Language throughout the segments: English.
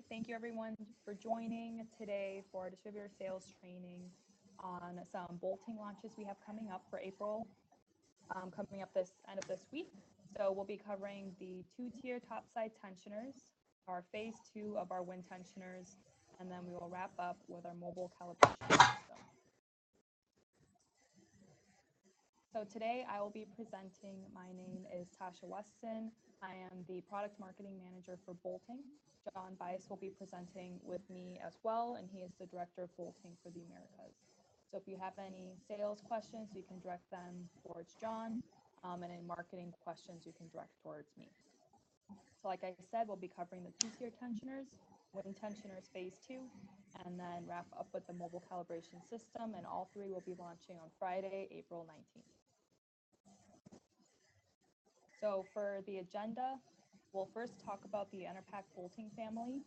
right, thank you everyone for joining today for our distributor sales training on some bolting launches we have coming up for April, coming up this end of this week. So we'll be covering the two-tier topside tensioners, our phase 2 of our wind tensioners, and then we will wrap up with our mobile calibration system. So today I will be presenting. My name is Tasha Weston. I am the product marketing manager for bolting. John Bice will be presenting with me as well, and he is the director of bolting for the Americas. So if you have any sales questions, you can direct them towards John, and any marketing questions you can direct towards me. So like I said, we'll be covering the two-tier tensioners, wind tensioners phase 2, and then wrap up with the mobile calibration system, and all three will be launching on Friday, April 19th. So for the agenda, we'll first talk about the Enerpac bolting family.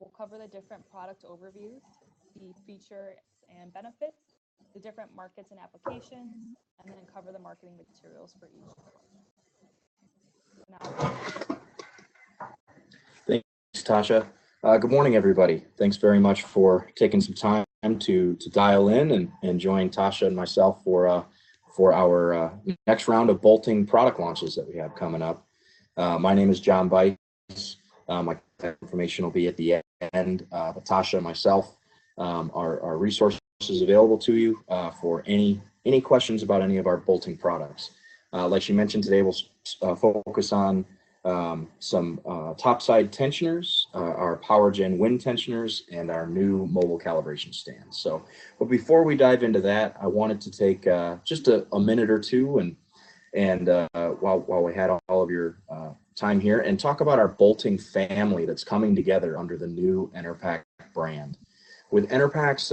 We'll cover the different product overviews, the features and benefits, the different markets and applications, and then cover the marketing materials for each one. Thanks, Tasha. Good morning, everybody. Thanks very much for taking some time to dial in and join Tasha and myself for our next round of bolting product launches that we have coming up. My name is John Bice. My information will be at the end. But Tasha and myself are resources available to you for any questions about any of our bolting products. Like she mentioned, today we'll focus on some topside tensioners, our power gen wind tensioners, and our new mobile calibration stand. So, but before we dive into that, I wanted to take just a minute or two and while we had all of your time here, and talk about our bolting family that's coming together under the new Enerpac brand. With Enerpac's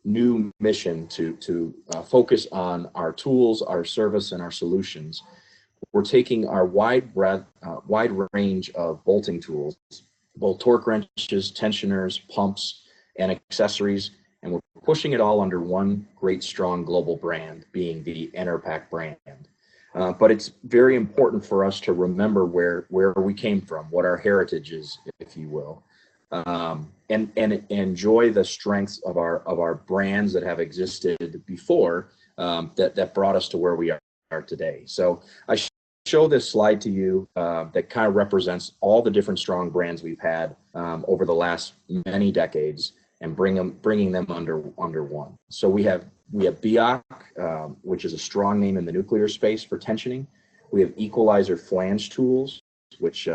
new mission to focus on our tools, our service, and our solutions, we're taking our wide range of bolting tools, both torque wrenches, tensioners, pumps, and accessories, and we're pushing it all under one great, strong global brand, being the Enerpac brand. But it's very important for us to remember where we came from, what our heritage is, if you will, and enjoy the strengths of our brands that have existed before, that brought us to where we are today. So I show this slide to you that kind of represents all the different strong brands we've had over the last many decades, and bringing them under one. So we have BIOC, which is a strong name in the nuclear space for tensioning. We have Equalizer flange tools, which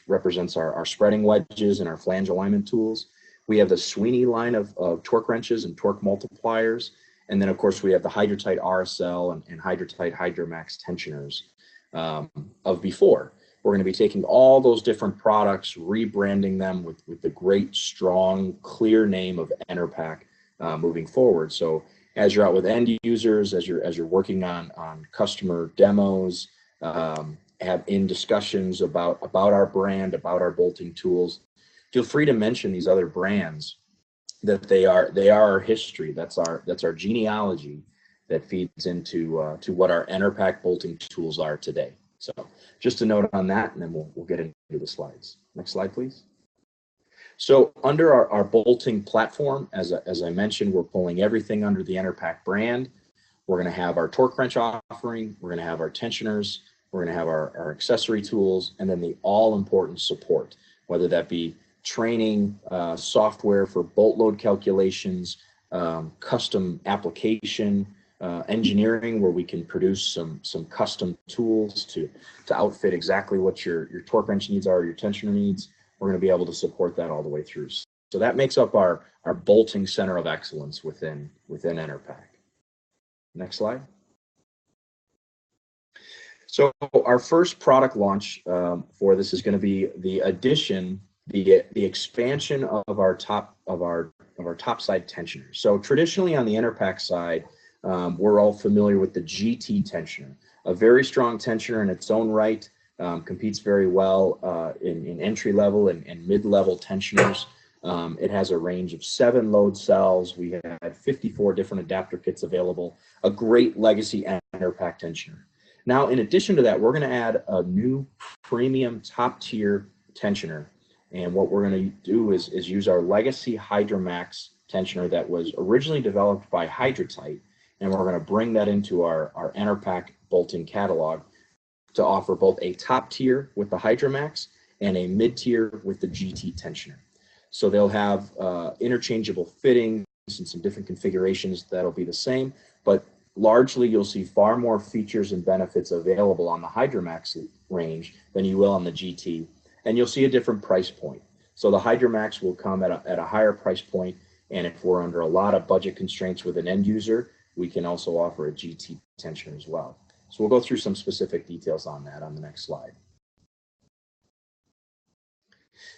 represents our spreading wedges and our flange alignment tools. We have the Sweeney line of torque wrenches and torque multipliers. And then, of course, we have the Hydrotite RSL and Hydrotite Hydromax tensioners of before. We're going to be taking all those different products, rebranding them with the great, strong, clear name of Enerpac moving forward. So as you're out with end users, as you're working on customer demos, have in discussions about our brand, about our bolting tools, feel free to mention these other brands, that they are our history. That's our genealogy that feeds into what our Enerpac bolting tools are today. So just a note on that, and then we'll get into the slides. Next slide, please. So under our bolting platform, as I mentioned, we're pulling everything under the Enerpac brand. We're going to have our torque wrench offering. We're going to have our tensioners. We're going to have our accessory tools, and then the all-important support, whether that be training, software for bolt load calculations, custom application, engineering, where we can produce some custom tools to outfit exactly what your torque wrench needs are, your tensioner needs. We're going to be able to support that all the way through. So that makes up our bolting center of excellence within Enerpac. Next slide. So our first product launch for this is going to be the addition, the expansion of our topside tensioner. So traditionally on the Enerpac side, we're all familiar with the GT tensioner, a very strong tensioner in its own right, competes very well in entry level and mid-level tensioners. It has a range of 7 load cells. We had 54 different adapter kits available, a great legacy Enerpac tensioner. Now, in addition to that, we're going to add a new premium top tier tensioner, And what we're going to do is use our legacy Hydromax tensioner that was originally developed by Hydrotite, and we're going to bring that into our Enerpac bolting catalog to offer both a top tier with the Hydromax and a mid tier with the GT tensioner. So they'll have interchangeable fittings and some different configurations that'll be the same, but largely you'll see far more features and benefits available on the Hydromax range than you will on the GT, and you'll see a different price point. So the Hydromax will come at a higher price point, and if we're under a lot of budget constraints with an end user, we can also offer a GT tensioner as well. So we'll go through some specific details on that on the next slide.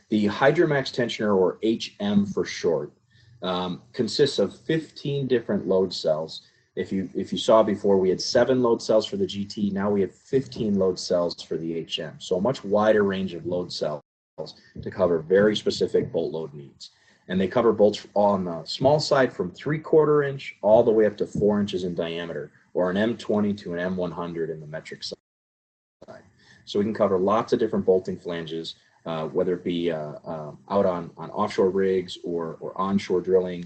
The Hydromax tensioner, or HM for short, consists of 15 different load cells. If you saw before, we had 7 load cells for the GT. Now we have 15 load cells for the HM. So a much wider range of load cells to cover very specific bolt load needs. And they cover bolts on the small side from 3/4 inch all the way up to 4 inches in diameter, or an M20 to an M100 in the metric side. So we can cover lots of different bolting flanges, whether it be out on offshore rigs or onshore drilling,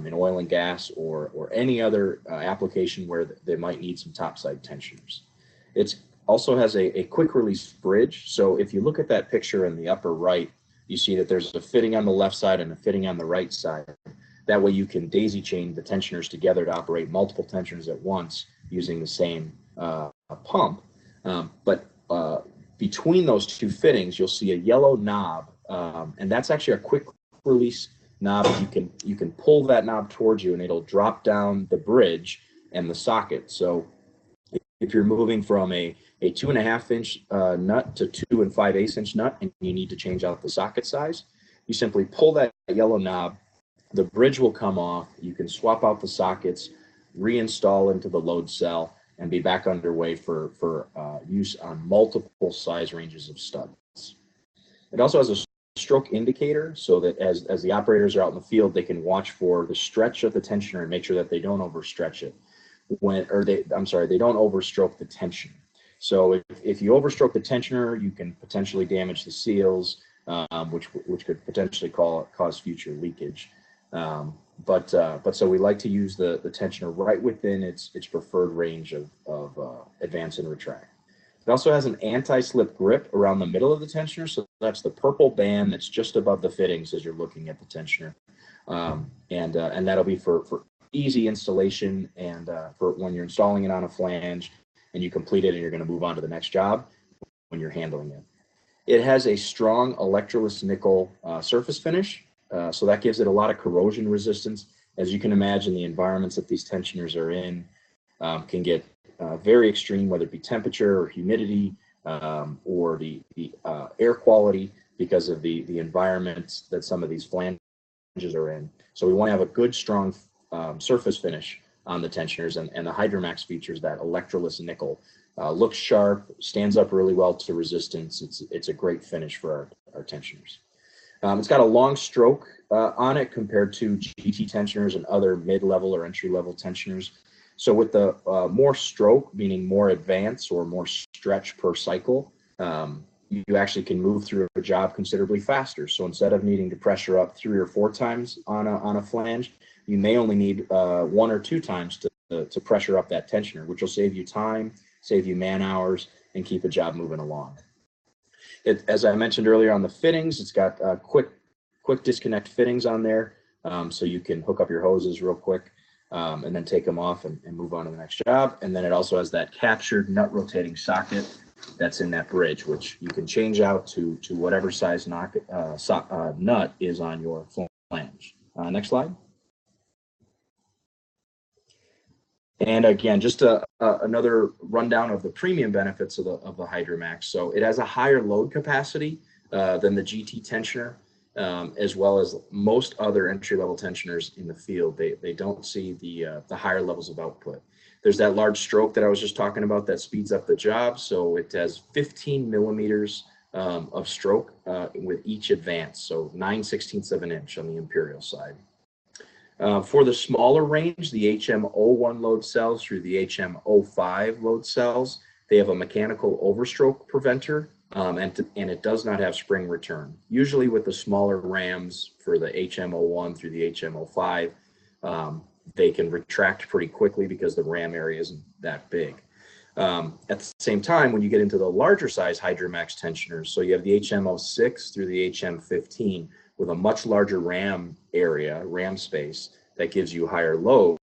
in oil and gas, or any other application where they might need some topside tensioners. It also has a quick release bridge. So if you look at that picture in the upper right, you see that there's a fitting on the left side and a fitting on the right side. That way you can daisy chain the tensioners together to operate multiple tensioners at once using the same pump. But between those two fittings, you'll see a yellow knob, and that's actually a quick release knob. You can pull that knob towards you, and it'll drop down the bridge and the socket. So if you're moving from a 2.5 inch nut to 2 5/8 inch nut, and you need to change out the socket size, you simply pull that yellow knob. The bridge will come off. You can swap out the sockets, reinstall into the load cell, and be back underway for use on multiple size ranges of studs. It also has a stroke indicator, so that as the operators are out in the field, they can watch for the stretch of the tensioner and make sure that they don't overstretch it. They don't overstroke the tension. So if you overstroke the tensioner, you can potentially damage the seals, which could potentially cause future leakage. But so we like to use the tensioner right within its preferred range of advance and retract. It also has an anti-slip grip around the middle of the tensioner, so that's the purple band that's just above the fittings as you're looking at the tensioner, and that'll be for easy installation and for when you're installing it on a flange and you complete it and you're going to move on to the next job when you're handling it. It has a strong electroless nickel surface finish. So that gives it a lot of corrosion resistance. As you can imagine, the environments that these tensioners are in can get very extreme, whether it be temperature or humidity or the air quality, because of the environments that some of these flanges are in. So we want to have a good, strong surface finish on the tensioners, and the Hydromax features that electroless nickel. Looks sharp, stands up really well to resistance. It's a great finish for our tensioners. It's got a long stroke on it compared to GT tensioners and other mid-level or entry-level tensioners. So with the more stroke, meaning more advance or more stretch per cycle, you actually can move through a job considerably faster. So instead of needing to pressure up 3 or 4 times on a flange, you may only need 1 or 2 times to pressure up that tensioner, which will save you time, save you man hours, and keep a job moving along. As I mentioned earlier on the fittings, it's got quick disconnect fittings on there, so you can hook up your hoses real quick and then take them off and move on to the next job. And then it also has that captured nut rotating socket that's in that bridge, which you can change out to whatever size nut is on your flange. Next slide. And again, just another rundown of the premium benefits of the Hydromax. So it has a higher load capacity than the GT tensioner, as well as most other entry-level tensioners in the field. They don't see the higher levels of output. There's that large stroke that I was just talking about that speeds up the job. So it has 15 millimeters of stroke with each advance, so 9/16 of an inch on the imperial side. For the smaller range, the HM01 load cells through the HM05 load cells, they have a mechanical overstroke preventer and it does not have spring return. Usually with the smaller rams for the HM01 through the HM05, they can retract pretty quickly because the ram area isn't that big. At the same time, when you get into the larger size Hydromax tensioners, so you have the HM06 through the HM15 with a much larger ram area, ram space, that gives you higher load,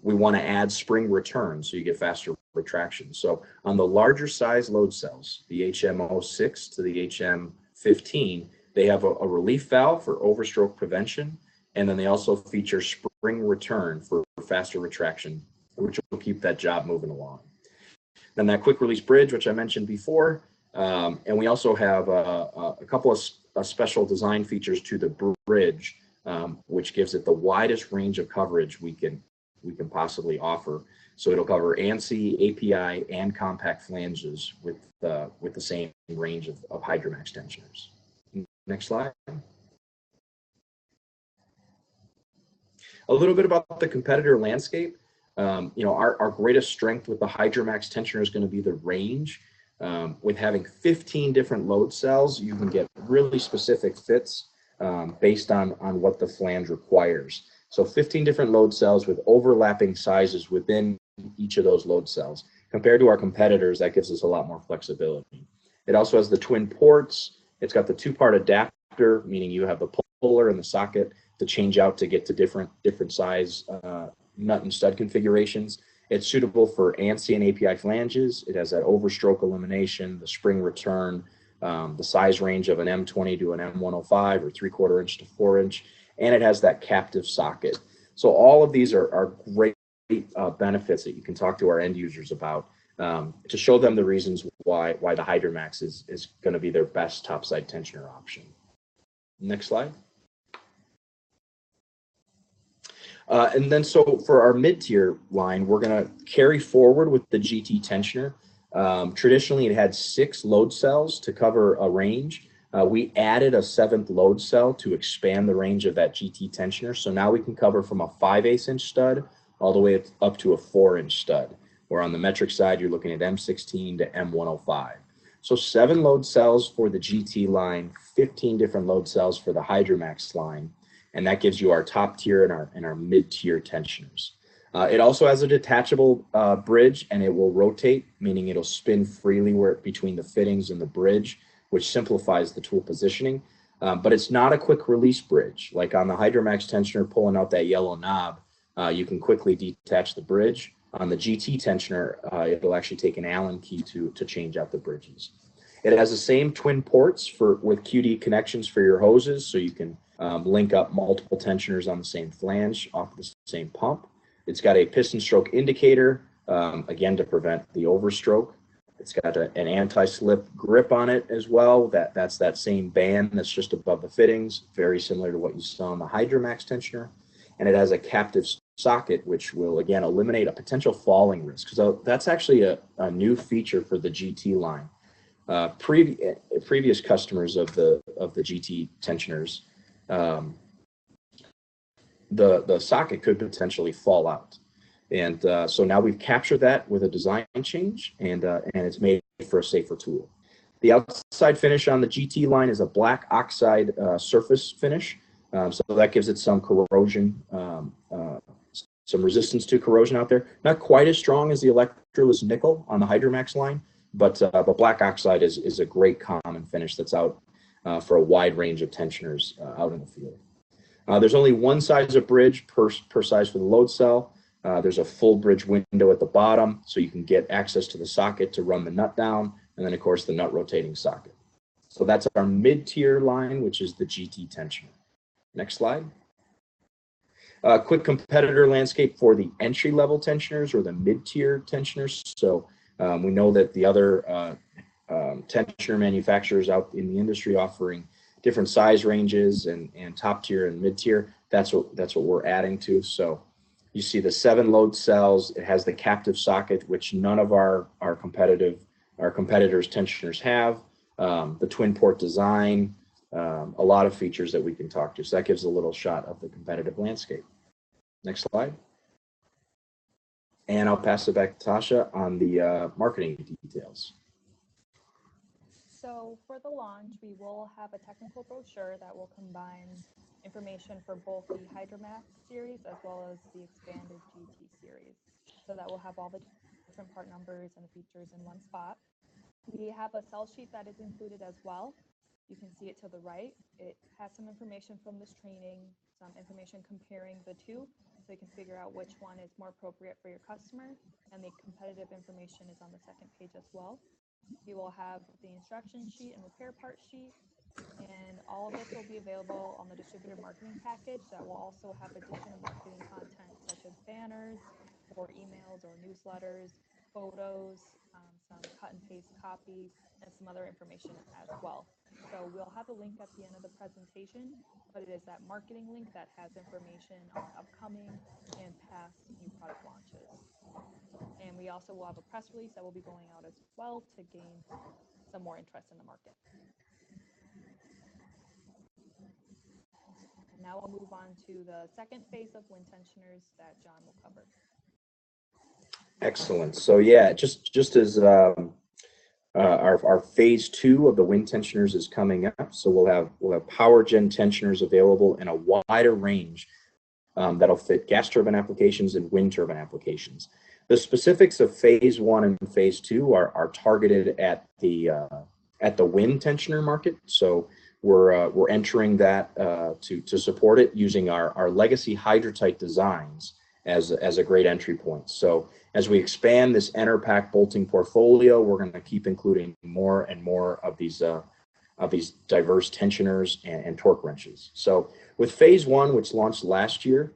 we want to add spring return so you get faster retraction. So on the larger size load cells, the HM06 to the HM15, they have a relief valve for overstroke prevention, and then they also feature spring return for faster retraction, which will keep that job moving along. Then that quick release bridge, which I mentioned before, and we also have a couple of special design features to the bridge, which gives it the widest range of coverage we can possibly offer. So it'll cover ANSI, API, and compact flanges with the same range of Hydromax tensioners. Next slide. A little bit about the competitor landscape. Our greatest strength with the Hydromax tensioner is going to be the range. With having 15 different load cells, you can get really specific fits based on what the flange requires. So 15 different load cells with overlapping sizes within each of those load cells. Compared to our competitors, that gives us a lot more flexibility. It also has the twin ports. It's got the two-part adapter, meaning you have the puller and the socket to change out to get to different size nut and stud configurations. It's suitable for ANSI and API flanges. It has that overstroke elimination, the spring return, the size range of an M20 to an M105 or 3/4 inch to 4 inch, and it has that captive socket. So all of these are great benefits that you can talk to our end users about to show them the reasons why the Hydromax is going to be their best topside tensioner option. Next slide. And then so for our mid-tier line, we're going to carry forward with the GT tensioner. Traditionally, it had 6 load cells to cover a range. We added a 7th load cell to expand the range of that GT tensioner. So now we can cover from a 5/8 inch stud all the way up to a 4-inch stud, where on the metric side, you're looking at M16 to M105. So 7 load cells for the GT line, 15 different load cells for the Hydromax line. And that gives you our top tier and our mid-tier tensioners. It also has a detachable bridge, and it will rotate, meaning it'll spin freely between the fittings and the bridge, which simplifies the tool positioning. But it's not a quick release bridge. Like on the Hydromax tensioner, pulling out that yellow knob, you can quickly detach the bridge. On the GT tensioner, it'll actually take an Allen key to change out the bridges. It has the same twin ports with QD connections for your hoses, so you can link up multiple tensioners on the same flange off the same pump. It's got a piston stroke indicator, again, to prevent the overstroke. It's got an anti-slip grip on it as well. That's that same band that's just above the fittings, very similar to what you saw on the Hydromax tensioner. And it has a captive socket, which will, again, eliminate a potential falling risk. So that's actually a new feature for the GT line. Previous customers of the GT tensioners, the socket could potentially fall out, and so now we've captured that with a design change, and it's made for a safer tool. The outside finish on the GT line is a black oxide surface finish, so that gives it some corrosion, some resistance to corrosion out there. Not quite as strong as the electroless nickel on the Hydromax line, but black oxide is a great common finish that's out for a wide range of tensioners out in the field. There's only one size of bridge per size for the load cell. There's a full bridge window at the bottom, so you can get access to the socket to run the nut down, and then, of course, the nut rotating socket. So that's our mid-tier line, which is the GT tensioner. Next slide. Quick competitor landscape for the entry-level tensioners or the mid-tier tensioners. So we know that the other tensioner manufacturers out in the industry offering different size ranges and top tier and mid tier. That's what we're adding to. So you see the 7 load cells. It has the captive socket, which none of our competitors tensioners have. The twin port design, a lot of features that we can talk to. So that gives a little shot of the competitive landscape. Next slide. And I'll pass it back to Tasha on the marketing details. So for the launch, we will have a technical brochure that will combine information for both the Hydromax series as well as the expanded GT series. So that will have all the different part numbers and the features in one spot. We have a sell sheet that is included as well. You can see it to the right. It has some information from this training, some information comparing the two, so you can figure out which one is more appropriate for your customer, and the competitive information is on the second page as well. You will have the instruction sheet and repair part sheet, and all of this will be available on the distributor marketing package that will also have additional marketing content such as banners or emails or newsletters, photos, some cut and paste copy, and some other information as well. So we'll have a link at the end of the presentation, but it is that marketing link that has information on upcoming and past new product launches. And we also will have a press release that will be going out as well to gain some more interest in the market. And now we'll move on to the second phase of wind tensioners that John will cover. Excellent. So yeah, just as our phase 2 of the wind tensioners is coming up, so we'll have power gen tensioners available in a wider range that'll fit gas turbine applications and wind turbine applications. The specifics of phase 1 and phase 2 are targeted at the wind tensioner market. So we're entering that to support it using our legacy Hydrotite designs as a great entry point. So as we expand this Enerpac bolting portfolio, we're going to keep including more and more of these diverse tensioners and torque wrenches. So with phase 1, which launched last year,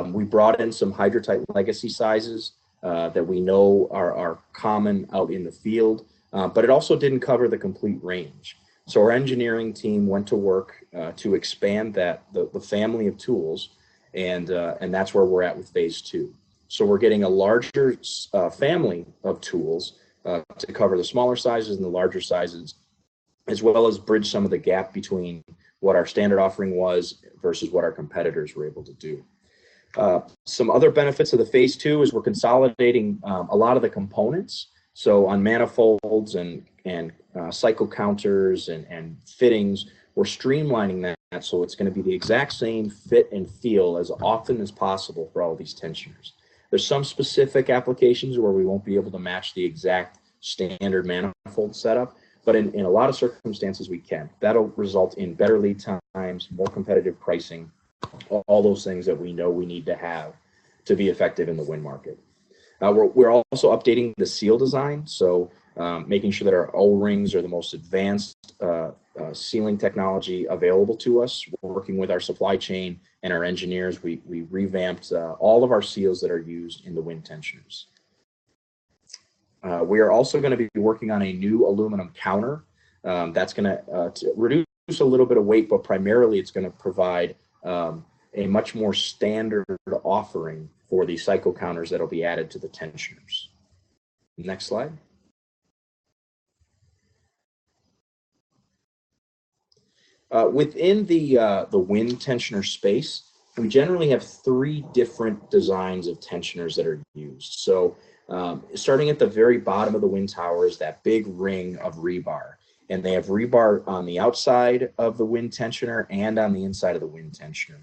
we brought in some Hydrotite legacy sizes that we know are common out in the field, but it also didn't cover the complete range. So our engineering team went to work to expand the family of tools, and that's where we're at with phase 2. So we're getting a larger family of tools to cover the smaller sizes and the larger sizes, as well as bridge some of the gap between what our standard offering was versus what our competitors were able to do. Some other benefits of the phase 2 is we're consolidating a lot of the components. So on manifolds and cycle counters and fittings, we're streamlining that so it's going to be the exact same fit and feel as often as possible for all these tensioners. There's some specific applications where we won't be able to match the exact standard manifold setup, but in a lot of circumstances we can. That'll result in better lead times, more competitive pricing, all those things that we know we need to have to be effective in the wind market. We're also updating the seal design, so making sure that our O-rings are the most advanced sealing technology available to us. We're working with our supply chain and our engineers. We revamped all of our seals that are used in the wind tensioners. We are also going to be working on a new aluminum counter that's going to reduce a little bit of weight, but primarily it's going to provide a much more standard offering for the cycle counters that will be added to the tensioners. Next slide. Within the wind tensioner space, we generally have 3 different designs of tensioners that are used. So starting at the very bottom of the wind tower is that big ring of rebar. And they have rebar on the outside of the wind tensioner and on the inside of the wind tensioner.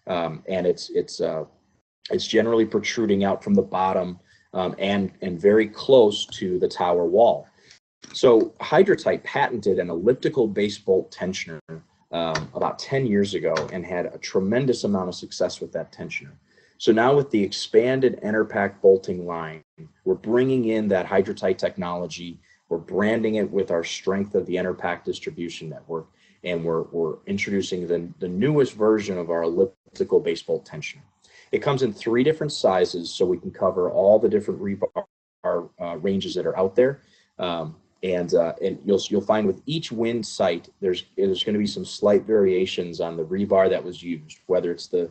And it's generally protruding out from the bottom and very close to the tower wall. So Hydrotite patented an elliptical base bolt tensioner about 10 years ago and had a tremendous amount of success with that tensioner. So now with the expanded Enerpac bolting line, we're bringing in that Hydrotite technology, we're branding it with our strength of the Enerpac distribution network, and we're introducing the newest version of our elliptical base bolt tensioner. It comes in 3 different sizes, so we can cover all the different rebar ranges that are out there. And you'll find with each wind site, there's going to be some slight variations on the rebar that was used, whether it's the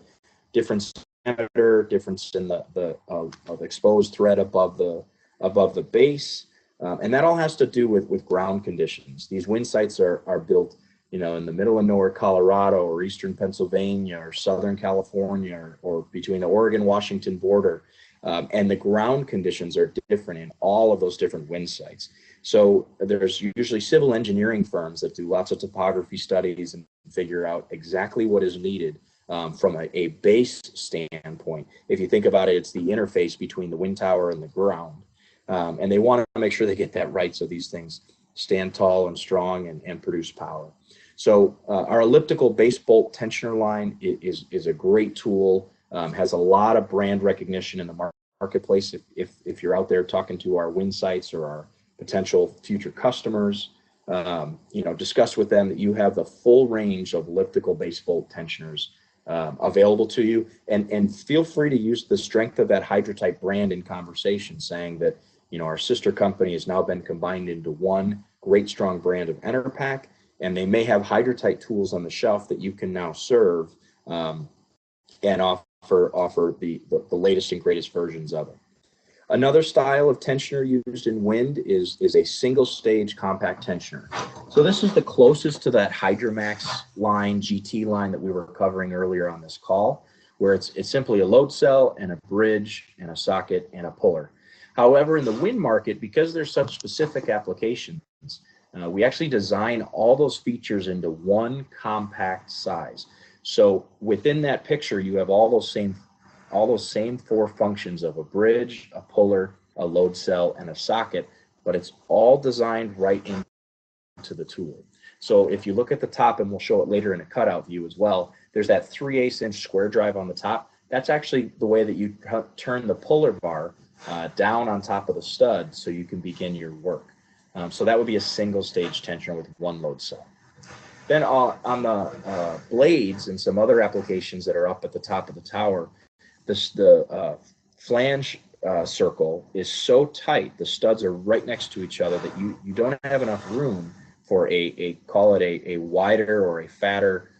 difference diameter, difference in the exposed thread above the base, and that all has to do with ground conditions. These wind sites are built, in the middle of nowhere, Colorado, or eastern Pennsylvania, or southern California, or between the Oregon-Washington border. And the ground conditions are different in all of those different wind sites. So there's usually civil engineering firms that do lots of topography studies and figure out exactly what is needed from a base standpoint. If you think about it, it's the interface between the wind tower and the ground. And they want to make sure they get that right so these things stand tall and strong and produce power. So our elliptical base bolt tensioner line is a great tool, has a lot of brand recognition in the marketplace. If you're out there talking to our wind sites or our potential future customers, discuss with them that you have the full range of elliptical base bolt tensioners available to you, and feel free to use the strength of that Hydrotype brand in conversation, saying that our sister company has now been combined into one great strong brand of Enerpac, and they may have Hydrotype tools on the shelf that you can now serve and offer the latest and greatest versions of it. Another style of tensioner used in wind is a single stage compact tensioner. So this is the closest to that Hydromax line, GT line that we were covering earlier on this call, where it's simply a load cell and a bridge and a socket and a puller. However, in the wind market, because there's such specific applications, we actually design all those features into one compact size. So within that picture, you have all those same four functions of a bridge, a puller, a load cell, and a socket, but it's all designed right into the tool. So if you look at the top, and we'll show it later in a cutout view as well, there's that 3/8 inch square drive on the top. That's actually the way that you turn the puller bar down on top of the stud so you can begin your work. So that would be a single stage tensioner with one load cell. Then on the blades and some other applications that are up at the top of the tower, the flange circle is so tight, the studs are right next to each other, that you don't have enough room for call it a wider or a fatter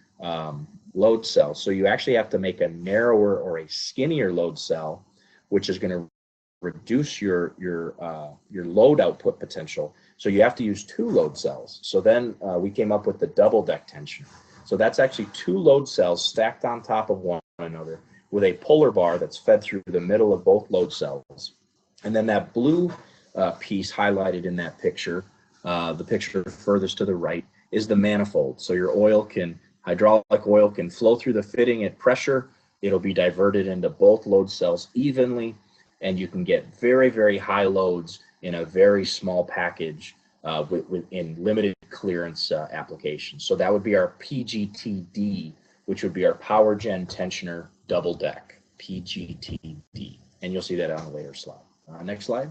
load cell. So you actually have to make a narrower or a skinnier load cell, which is going to reduce your load output potential. So you have to use two load cells. So then we came up with the double deck tensioner. So that's actually two load cells stacked on top of one another with a puller bar that's fed through the middle of both load cells. And then that blue piece highlighted in that picture, the picture furthest to the right, is the manifold. So your hydraulic oil can flow through the fitting at pressure. It'll be diverted into both load cells evenly, and you can get very, very high loads in a very small package in limited clearance applications. So that would be our PGT-D, which would be our power gen tensioner double deck, PGT-D. And you'll see that on a later slide. Next slide.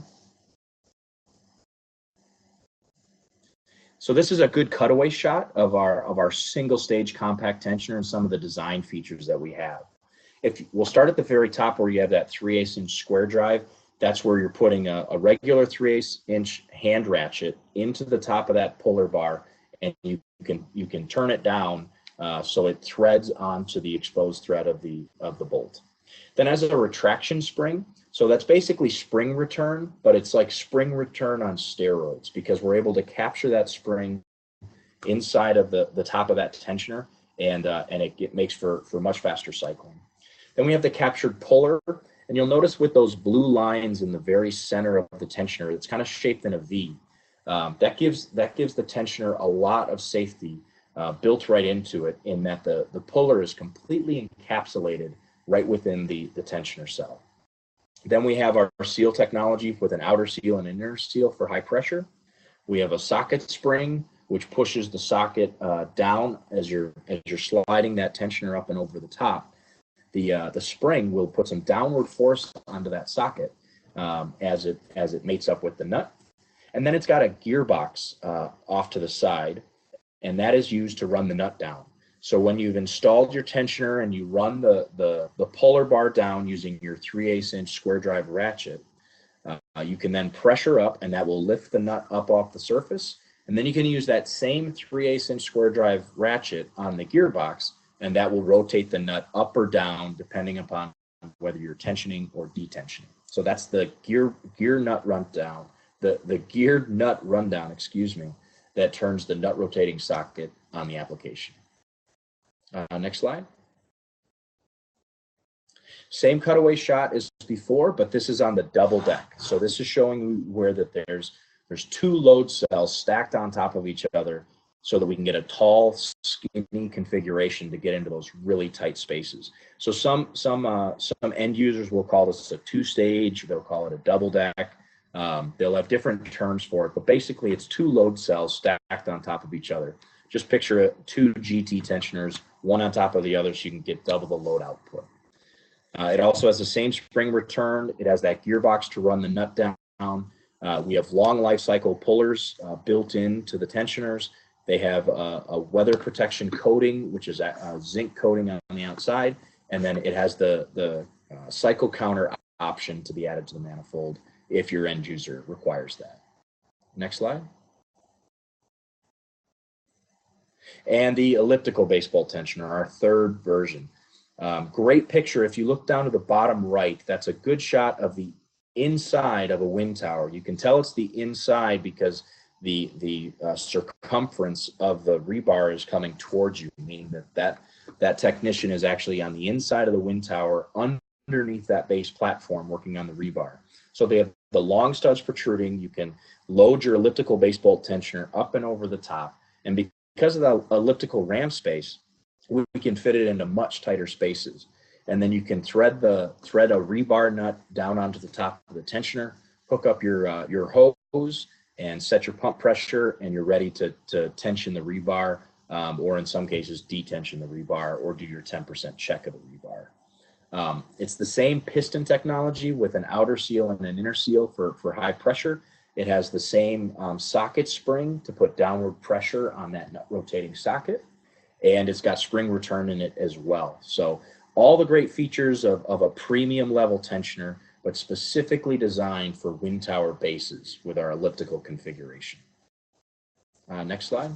So this is a good cutaway shot of our single stage compact tensioner and some of the design features that we have. We'll start at the very top where you have that 3/8 inch square drive. That's where you're putting a regular 3/8 inch hand ratchet into the top of that puller bar, and you can turn it down so it threads onto the exposed thread of the bolt. Then as a retraction spring, so that's basically spring return, but it's like spring return on steroids, because we're able to capture that spring inside of the top of that tensioner, and it makes for much faster cycling. Then we have the captured puller, and you'll notice with those blue lines in the very center of the tensioner, it's kind of shaped in a V. That gives the tensioner a lot of safety built right into it, in that the puller is completely encapsulated right within the tensioner cell. Then we have our seal technology with an outer seal and inner seal for high pressure. We have a socket spring, which pushes the socket down as you're sliding that tensioner up and over the top. The spring will put some downward force onto that socket as it mates up with the nut. And then it's got a gearbox off to the side, and that is used to run the nut down. So when you've installed your tensioner and you run the puller bar down using your 3/8 inch square drive ratchet, you can then pressure up, and that will lift the nut up off the surface. And then you can use that same 3/8 inch square drive ratchet on the gearbox, and that will rotate the nut up or down depending upon whether you're tensioning or detensioning. So that's the gear nut rundown, the geared nut rundown, that turns the nut rotating socket on the application. Next slide. Same cutaway shot as before, but this is on the double deck. So this is showing you where that there's 2 load cells stacked on top of each other so that we can get a tall, skinny configuration to get into those really tight spaces. So some end users will call this a 2-stage, they'll call it a double deck. They'll have different terms for it, but basically it's 2 load cells stacked on top of each other. Just picture it, 2 GT tensioners, one on top of the other, so you can get double the load output. It also has the same spring return. It has that gearbox to run the nut down. We have long life cycle pullers built into the tensioners. They have a weather protection coating, which is a zinc coating on the outside, and then it has the cycle counter option to be added to the manifold if your end user requires that. Next slide. And the elliptical basebolt tensioner, our 3rd version. Great picture. If you look down to the bottom right, that's a good shot of the inside of a wind tower. You can tell it's the inside because the circumference of the rebar is coming towards you, meaning that technician is actually on the inside of the wind tower underneath that base platform working on the rebar. So they have the long studs protruding. You can load your elliptical basebolt tensioner up and over the top, and because of the elliptical ram space, we can fit it into much tighter spaces. And then you can thread a rebar nut down onto the top of the tensioner, hook up your hose, and set your pump pressure, and you're ready to tension the rebar, or in some cases detension the rebar, or do your 10% check of the rebar. It's the same piston technology with an outer seal and an inner seal for high pressure. It has the same socket spring to put downward pressure on that nut rotating socket, and it's got spring return in it as well. So all the great features of a premium level tensioner, but specifically designed for wind tower bases with our elliptical configuration. Next slide.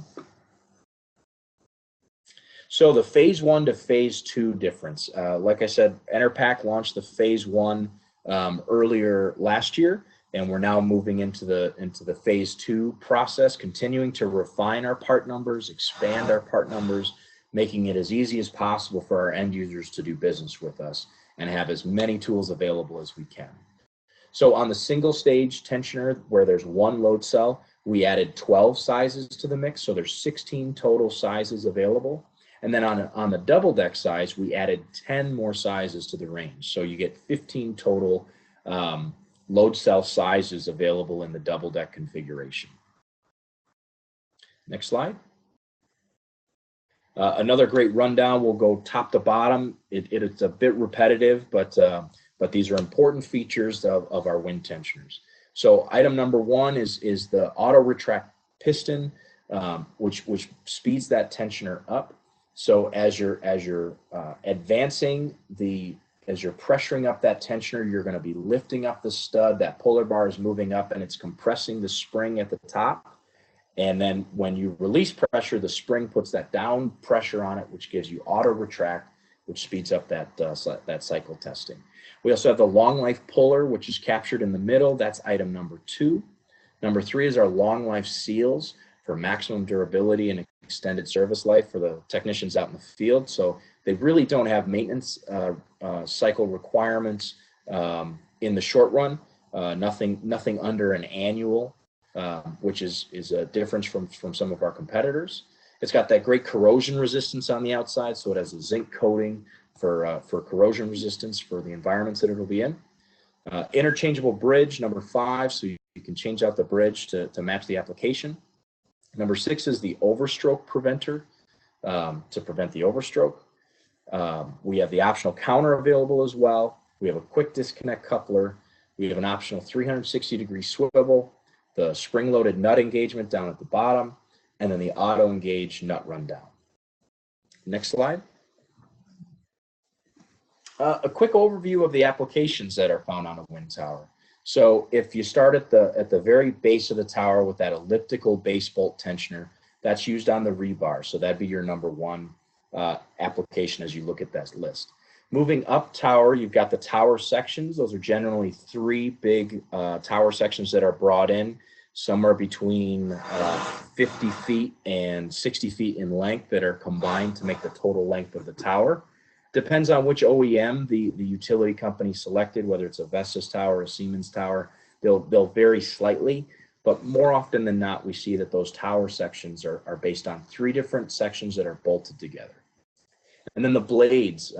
So the phase 1 to phase 2 difference. Like I said, Enerpac launched the phase 1 earlier last year, and we're now moving into the phase 2 process, continuing to refine our part numbers, expand our part numbers, making it as easy as possible for our end users to do business with us and have as many tools available as we can. So on the single stage tensioner, where there's 1 load cell, we added 12 sizes to the mix, so there's 16 total sizes available. And then on the double deck size, we added 10 more sizes to the range, so you get 15 total load cell sizes available in the double deck configuration. Next slide. Another great rundown. We'll go top to bottom. It's a bit repetitive, but these are important features of our wind tensioners. So item number 1 is the auto retract piston, which speeds that tensioner up. So as you're advancing as you're pressuring up that tensioner, you're going to be lifting up the stud. That puller bar is moving up, and it's compressing the spring at the top. And then when you release pressure, the spring puts that down pressure on it, which gives you auto retract, which speeds up that cycle testing. We also have the long life puller, which is captured in the middle. That's item number 2. Number 3 is our long life seals for maximum durability and extended service life for the technicians out in the field. So they really don't have maintenance cycle requirements in the short run. Nothing under an annual. Which is a difference from some of our competitors. It's got that great corrosion resistance on the outside, so it has a zinc coating for corrosion resistance for the environments that it'll be in. Interchangeable bridge, number 5, so you can change out the bridge to match the application. Number 6 is the overstroke preventer to prevent the overstroke. We have the optional counter available as well. We have a quick disconnect coupler. We have an optional 360-degree swivel, the spring-loaded nut engagement down at the bottom, and then the auto-engage nut rundown. Next slide. A quick overview of the applications that are found on a wind tower. So if you start at the very base of the tower with that elliptical basebolt tensioner, that's used on the rebar. So that'd be your number 1 application as you look at that list. Moving up tower, you've got the tower sections. Those are generally 3 big tower sections that are brought in, somewhere between 50 feet and 60 feet in length, that are combined to make the total length of the tower. Depends on which OEM the utility company selected, whether it's a Vestas tower or a Siemens tower. They'll vary slightly, but more often than not, we see that those tower sections are based on 3 different sections that are bolted together. And then the blades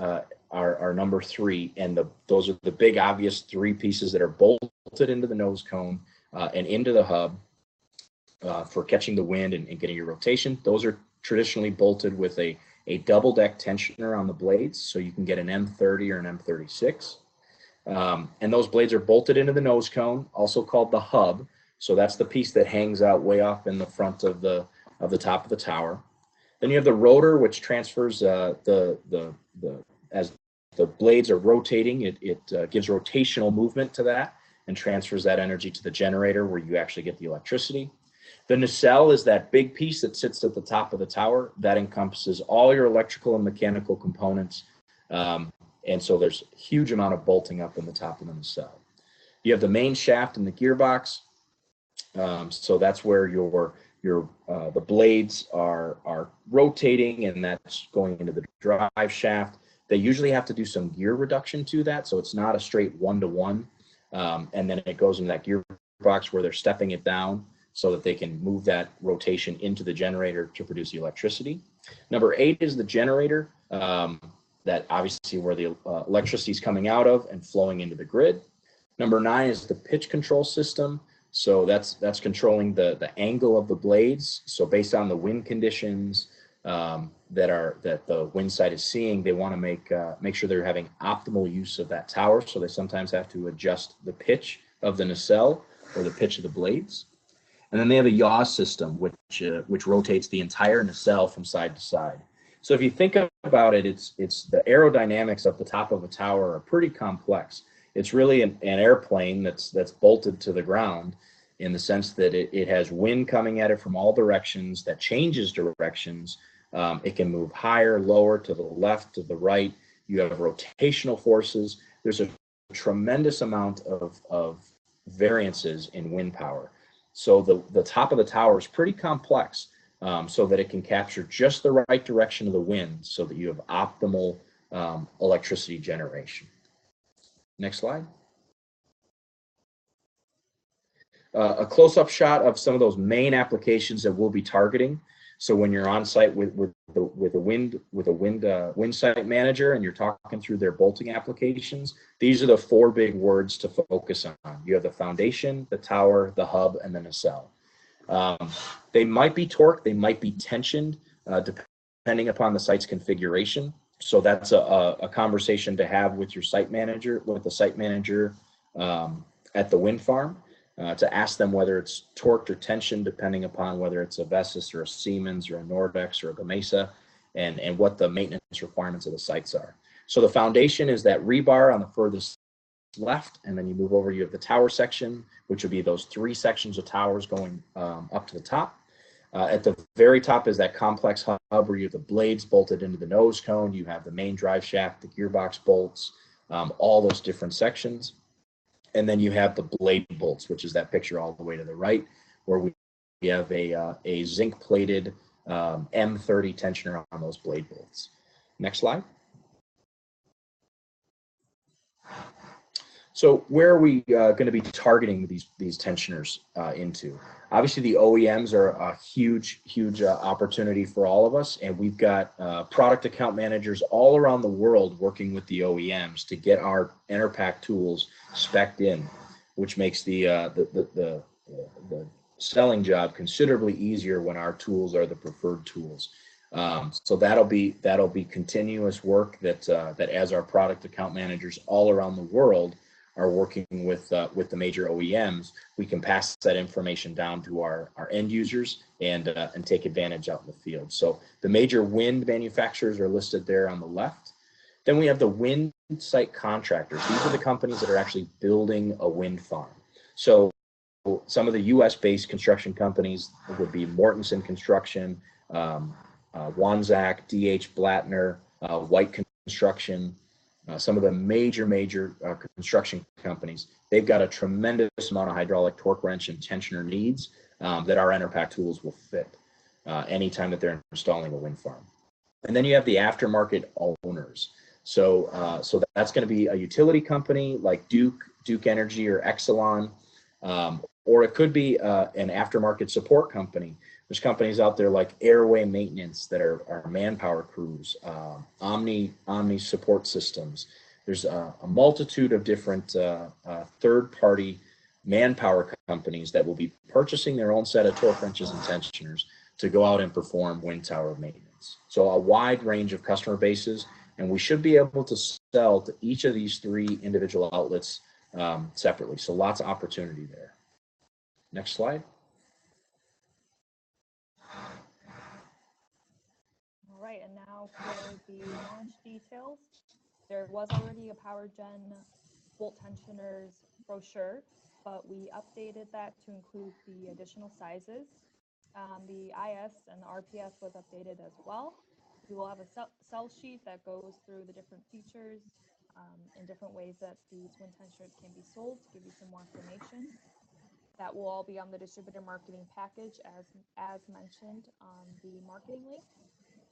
are number 3, and those are the big obvious 3 pieces that are bolted into the nose cone and into the hub for catching the wind and getting your rotation. Those are traditionally bolted with a double deck tensioner on the blades, so you can get an M30 or an M36. And those blades are bolted into the nose cone, also called the hub. So that's the piece that hangs out way off in the front of the top of the tower. Then you have the rotor, which transfers as the blades are rotating, it gives rotational movement to that and transfers that energy to the generator where you actually get the electricity. The nacelle is that big piece that sits at the top of the tower that encompasses all your electrical and mechanical components. And so there's a huge amount of bolting up in the top of the nacelle. You have the main shaft and the gearbox. So that's where the blades are rotating, and that's going into the drive shaft. They usually have to do some gear reduction to that, so it's not a straight 1-to-1. And then it goes into that gearbox where they're stepping it down so that they can move that rotation into the generator to produce the electricity. Number 8 is the generator, that obviously where the electricity is coming out of and flowing into the grid. Number 9 is the pitch control system. So that's controlling the angle of the blades. So based on the wind conditions that the wind side is seeing, they want to make sure they're having optimal use of that tower. So they sometimes have to adjust the pitch of the nacelle or the pitch of the blades. And then they have a yaw system, which rotates the entire nacelle from side to side. So if you think about it, it's the aerodynamics of the top of a tower are pretty complex. It's really an airplane that's bolted to the ground in the sense that it has wind coming at it from all directions that changes directions. It can move higher, lower, to the left, to the right. You have rotational forces. There's a tremendous amount of variances in wind power. So the top of the tower is pretty complex, so that it can capture just the right direction of the wind so that you have optimal electricity generation. Next slide. A close-up shot of some of those main applications that we'll be targeting. So when you're on site with a wind site manager and you're talking through their bolting applications, these are the 4 big words to focus on. You have the foundation, the tower, the hub, and the nacelle. They might be torqued, they might be tensioned, depending upon the site's configuration. So that's a conversation to have with your site manager, with the site manager at the wind farm, to ask them whether it's torqued or tensioned, depending upon whether it's a Vestas or a Siemens or a Nordex or a Gamesa, and what the maintenance requirements of the sites are. So the foundation is that rebar on the furthest left, and then you move over, you have the tower section, which would be those 3 sections of towers going up to the top. At the very top is that complex hub where you have the blades bolted into the nose cone. You have the main drive shaft, the gearbox bolts, all those different sections. And then you have the blade bolts, which is that picture all the way to the right, where we have a zinc-plated M30 tensioner on those blade bolts. Next slide. So where are we going to be targeting these tensioners into? Obviously, the OEMs are a huge opportunity for all of us, and we've got product account managers all around the world working with the OEMs to get our Enerpac tools spec'd in, which makes the selling job considerably easier when our tools are the preferred tools. So that'll be continuous work that as our product account managers all around the world are working with the major OEMs, we can pass that information down to our end users and take advantage out in the field. So the major wind manufacturers are listed there on the left. Then we have the wind site contractors. These are the companies that are actually building a wind farm. So some of the US-based construction companies would be Mortensen Construction, Wanzak, DH Blattner, White Construction. Some of the major construction companies, they've got a tremendous amount of hydraulic torque wrench and tensioner needs that our Enerpac tools will fit anytime that they're installing a wind farm. And then you have the aftermarket owners. So that's going to be a utility company like Duke Energy or Exelon, or it could be an aftermarket support company. There's companies out there like Airway Maintenance that are manpower crews, Omni support systems. There's a multitude of different third-party manpower companies that will be purchasing their own set of torque wrenches and tensioners to go out and perform wind tower maintenance. So a wide range of customer bases, and we should be able to sell to each of these three individual outlets separately. So lots of opportunity there. Next slide. All right, and now for the launch details. There was already a Power Gen bolt tensioners brochure, but we updated that to include the additional sizes. The IS and the RPS was updated as well. We will have a sell sheet that goes through the different features and different ways that these wind tensioners can be sold to give you some more information. That will all be on the distributor marketing package as mentioned on the marketing link.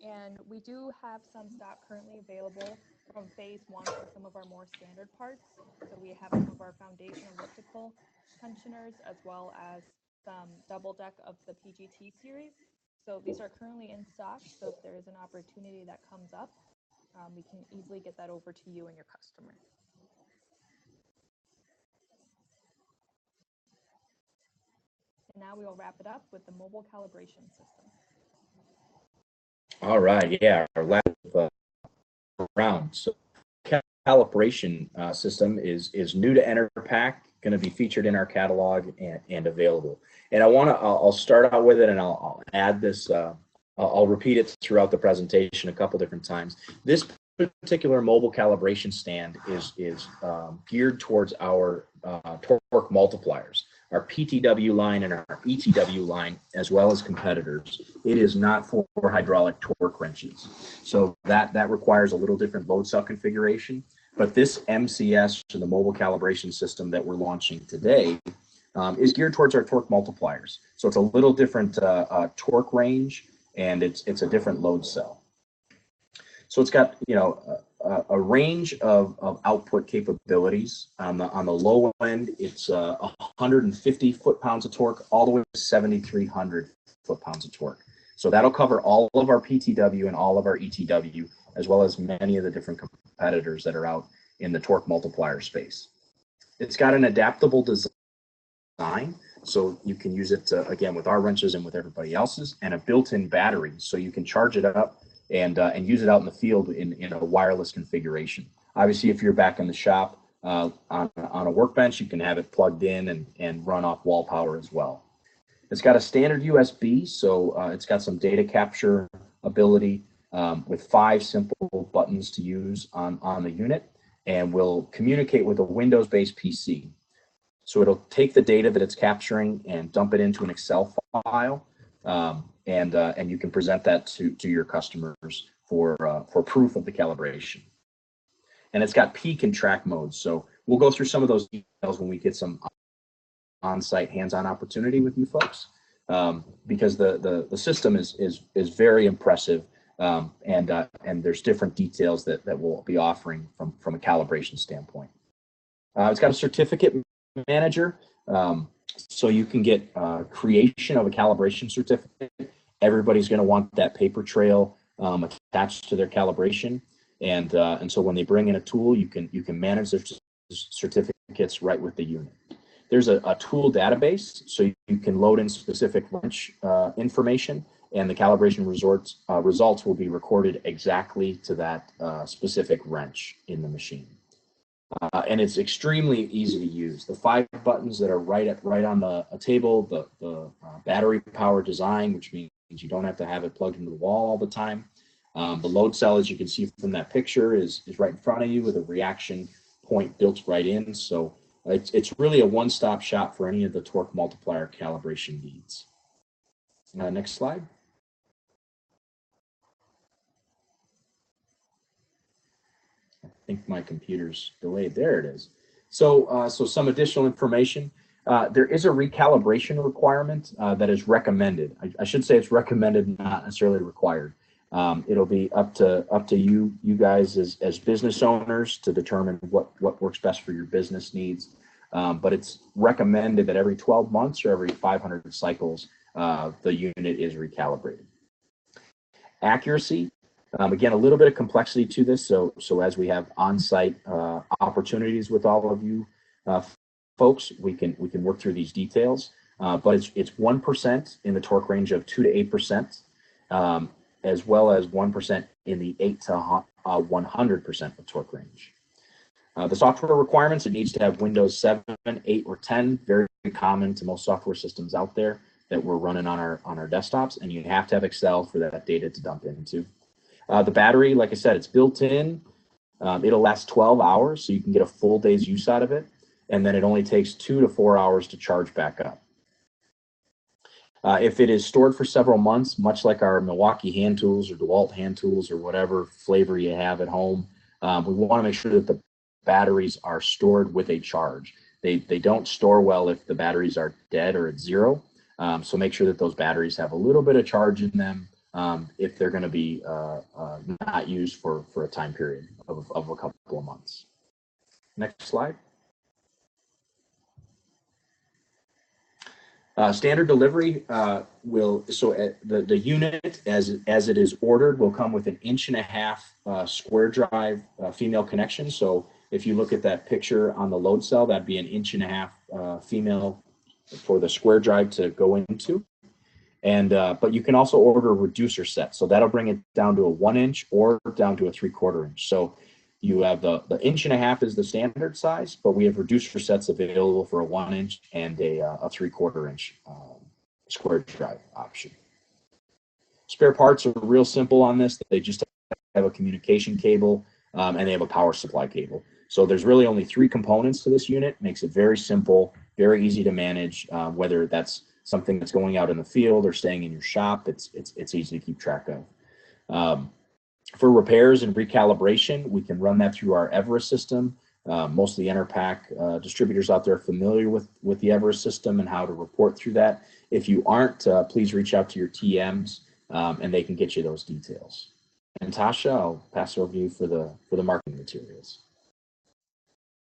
And we do have some stock currently available from phase 1 for some of our more standard parts. So we have some of our foundation elliptical tensioners as well as some double deck of the PGT-Series. So these are currently in stock. So if there is an opportunity that comes up, we can easily get that over to you and your customer. And now we will wrap it up with the mobile calibration system. All right, yeah, our last round. So calibration system is new to Enerpac, going to be featured in our catalog and available. And I'll start out with it, and I'll add this. I'll repeat it throughout the presentation a couple different times. This particular mobile calibration stand is geared towards our torque multipliers, our PTW line and our ETW line, as well as competitors. It is not for hydraulic torque wrenches. So that requires a little different load cell configuration. But this MCS, or the mobile calibration system that we're launching today, is geared towards our torque multipliers. So it's a little different torque range, and it's a different load cell. So it's got, you know, a range of output capabilities. On the low end, it's 150 foot-pounds of torque, all the way to 7,300 foot-pounds of torque. So that'll cover all of our PTW and all of our ETW, as well as many of the different competitors that are out in the torque multiplier space. It's got an adaptable design, so you can use it, again, with our wrenches and with everybody else's, and a built-in battery, so you can charge it up and use it out in the field in a wireless configuration. Obviously, if you're back in the shop on a workbench, you can have it plugged in and run off wall power as well. It's got a standard USB, so it's got some data capture ability with 5 simple buttons to use on the unit, and will communicate with a Windows-based PC. So it'll take the data that it's capturing and dump it into an Excel file, and you can present that to your customers for proof of the calibration. And it's got peak and track modes. So we'll go through some of those details when we get some on-site hands-on opportunity with you folks, because the system is very impressive, and there's different details that we'll be offering from a calibration standpoint. It's got a certificate manager, so you can get creation of a calibration certificate. Everybody's going to want that paper trail attached to their calibration, and so when they bring in a tool, you can manage their certificates right with the unit. There's a tool database, so you can load in specific wrench information, and the calibration results will be recorded exactly to that specific wrench in the machine. And it's extremely easy to use. The 5 buttons that are right on the table, the battery power design, which means you don't have to have it plugged into the wall all the time. The load cell, as you can see from that picture, is right in front of you with a reaction point built right in. So it's really a one-stop shop for any of the torque multiplier calibration needs. Next slide. I think my computer's delayed. There it is. So some additional information. There is a recalibration requirement that is recommended. I should say it's recommended, not necessarily required. It'll be up to you guys as business owners to determine what works best for your business needs. But it's recommended that every 12 months or every 500 cycles, the unit is recalibrated. Accuracy, again, a little bit of complexity to this. So as we have on-site opportunities with all of you folks, we can work through these details. But it's 1% in the torque range of 2 to 8%, as well as 1% in the 8 to 100% of torque range. The software requirements, it needs to have Windows 7, 8, or 10, very common to most software systems out there that we're running on our desktops, and you have to have Excel for that data to dump into. The battery, like I said, it's built in. It'll last 12 hours, so you can get a full day's use out of it, and then it only takes 2 to 4 hours to charge back up. If it is stored for several months, much like our Milwaukee hand tools or DeWalt hand tools or whatever flavor you have at home, we want to make sure that the batteries are stored with a charge. They don't store well if the batteries are dead or at zero. So make sure that those batteries have a little bit of charge in them if they're going to be not used for a time period of a couple of months. Next slide. Standard delivery the unit as it is ordered will come with an 1.5 inch square drive female connection. So if you look at that picture on the load cell, that'd be an 1.5 inch female for the square drive to go into. And but you can also order a reducer set, so that'll bring it down to a 1 inch or down to a 3/4 inch. So you have the 1.5 inch is the standard size, but we have reducer sets available for a 1 inch and a 3/4 inch square drive option. Spare parts are real simple on this. They just have a communication cable and they have a power supply cable. So there's really only 3 components to this unit. Makes it very simple, very easy to manage. Whether that's something that's going out in the field or staying in your shop, it's easy to keep track of. For repairs and recalibration, we can run that through our Everest system. Most of the Enerpac distributors out there are familiar with the Everest system and how to report through that. If you aren't, please reach out to your TMs and they can get you those details. And Tasha, I'll pass it over to you for the marketing materials.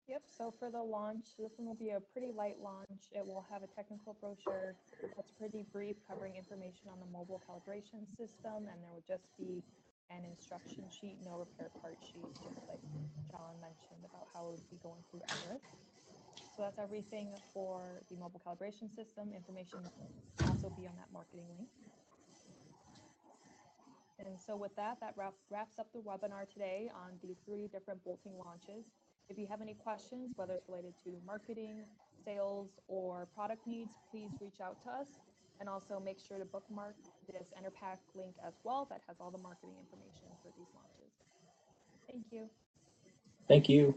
Yep, so for the launch, this one will be a pretty light launch. It will have a technical brochure that's pretty brief, covering information on the mobile calibration system, and there will just be an instruction sheet, no repair part sheet, just like John mentioned about how it would be going through Everest. So that's everything for the mobile calibration system. Information will also be on that marketing link. And so with that wraps up the webinar today on the 3 different bolting launches. If you have any questions, whether it's related to marketing, sales, or product needs, please reach out to us. And also make sure to bookmark this Enerpac link as well that has all the marketing information for these launches. Thank you. Thank you.